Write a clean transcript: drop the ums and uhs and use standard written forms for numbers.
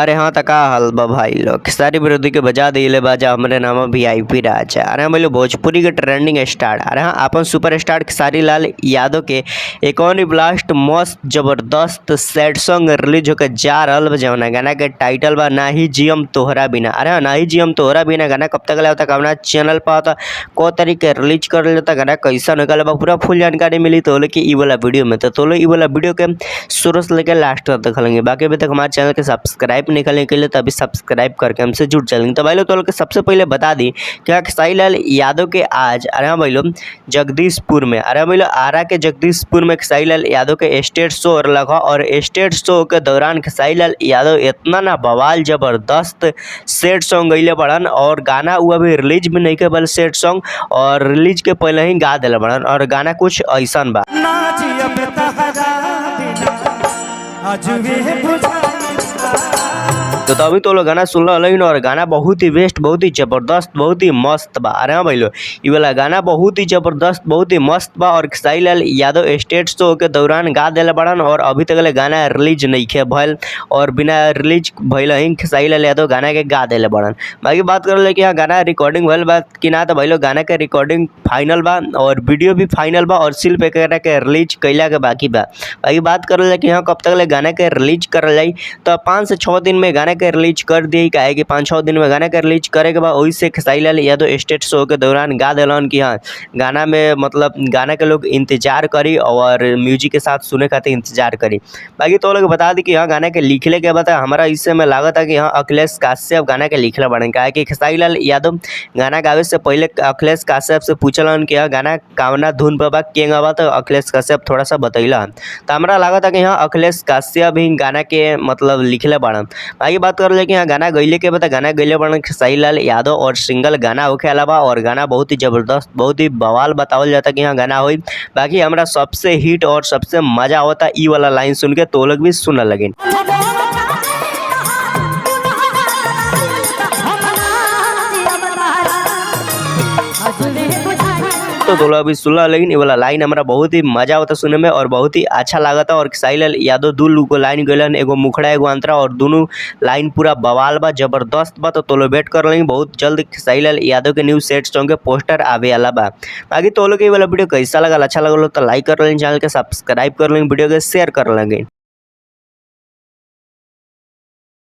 अरे हाँ तका हाल बा भाई लोग सारी विरोधी के बजा दिले बाजा हमरे नाम वीआईपी राजा। अरे हम लोग भोजपुरी के ट्रेंडिंग स्टार। अरे हाँ अपन सुपर स्टार खेसारी लाल यादव के एक और ब्लास्ट मस्त जबरदस्त सैड सॉन्ग रिलीज होकर जा रहल बा। जवना गाना के टाइटल बा ना ही जियम तोहरा बिना। अरे हाँ ना ही जियम तोहरा बिना गाना कब तक होता कवना चैनल पर होता को तरीके रिलीज कर लेता गाना कैसा निकल बा पूरा फुल जानकारी मिली तो कि ई वाला वीडियो में। तो ई वाला वीडियो के शुरू से लेकर लास्ट तक देखेंगे। बाकी अभी तक हमारे चैनल के सब्सक्राइब निकलने के लिए तभी सब्सक्राइब करके हमसे जुड़ चलेंगे। तो भाई लोग तो लोग सबसे पहले बता दी कि खेसारी लाल यादव के आज अरे हाँ भाई लोग जगदीशपुर में अरे भाई लोग आरा के जगदीशपुर में खेसारी लाल यादव के स्टेज शो लगा और स्टेज शो के दौरान खेसारी लाल यादव इतना ना बवाल जबरदस्त सेट सॉन्ग गईले बड़न और गाना वो अभी रिलीज भी नहीं के बल सेट सॉन्ग और रिलीज के पहले ही गा दिले बड़न और गाना कुछ ऐसा बा। तो तभी तो लोग गाना सुन रहा और गाना बहुत ही बेस्ट बहुत ही जबरदस्त बहुत ही मस्त बा। अरे हाँ भाई लोग ये वाला गाना बहुत ही जबरदस्त बहुत ही मस्त बा और खेसारी लाल यादव स्टेज शो के दौरान गा दिले बड़न और अभी तक गाना रिलीज नहीं खे भल और बिना रिलीज भइल ही खेसारी लाल यादव गाना के गा दिले बड़न। बाकी बात कर ले कि हाँ गाना रिकॉर्डिंग भल बा कि ना तो भाई लोग गाना के रिकॉर्डिंग फाइनल बा और वीडियो भी फाइनल बा और सिर्फ एक के रिलीज कैला के बाकी बा। बाकी बात कर ले कि हाँ कब तक गाना के रिलीज कर जाए तो 5 से 6 दिन में गाना के रिलीज कर दिए काहे कि 5-6 दिन में गाना के रिलीज करे के बाद वही से खेसारी लाल यादव स्टेज शो के दौरान गा दिलन कि हाँ गाना में मतलब गाना के लोग इंतजार करी और म्यूजिक के साथ सुने खातिर इंतजार करी। बाकी तो लोग बता दी कि हाँ गाना के लिखले के बता हमारा इससे में लागत है कि हाँ अखिलेश काश्यप गाना के लिखले बने काहे कि खेसारी लाल यादव गाना गावे से पहले अखिलेश काश्यप से पूछलन कि हाँ गाना कावना धुन पर बा के गावा तो अखिलेश काश्यप थोड़ा सा बतैला तो हमारा लागत है कि हाँ अखिलेश काश्यप भी गाना के मतलब लिखले बड़न। बाकी बात कर ले कि हाँ गाना गईले के बता गाना गईले बड़न खेसारी लाल यादव और सिंगल गाना होके अलावा और गाना बहुत ही जबरदस्त बहुत ही बवाल बतावल जाता कि हाँ गाना होई। बाकी हमारा सबसे हिट और सबसे मजा होता ई वाला लाइन सुन के तो लोग भी सुनने लगे। तो अभी सुनला लेकिन ये वाला लाइन हमारा बहुत ही मजा होता सुनने में और बहुत ही अच्छा लगा था और खेसारी लाल यादव दू को लाइन गलन एगो मुखड़ा एगो अंतरा और दोनों लाइन पूरा बवाल बा जबरदस्त बा। तो लोग वेट कर लेंगे बहुत जल्द खेसारी लाल यादव के न्यू सेट सॉन्ग के पोस्टर आवे वाला बा। बाकी तो लोग ये वाला वीडियो कैसा लगा अच्छा लगा तो लाइक कर लेंगे चैनल के सब्सक्राइब कर लेंगे वीडियो के शेयर कर लेंगे।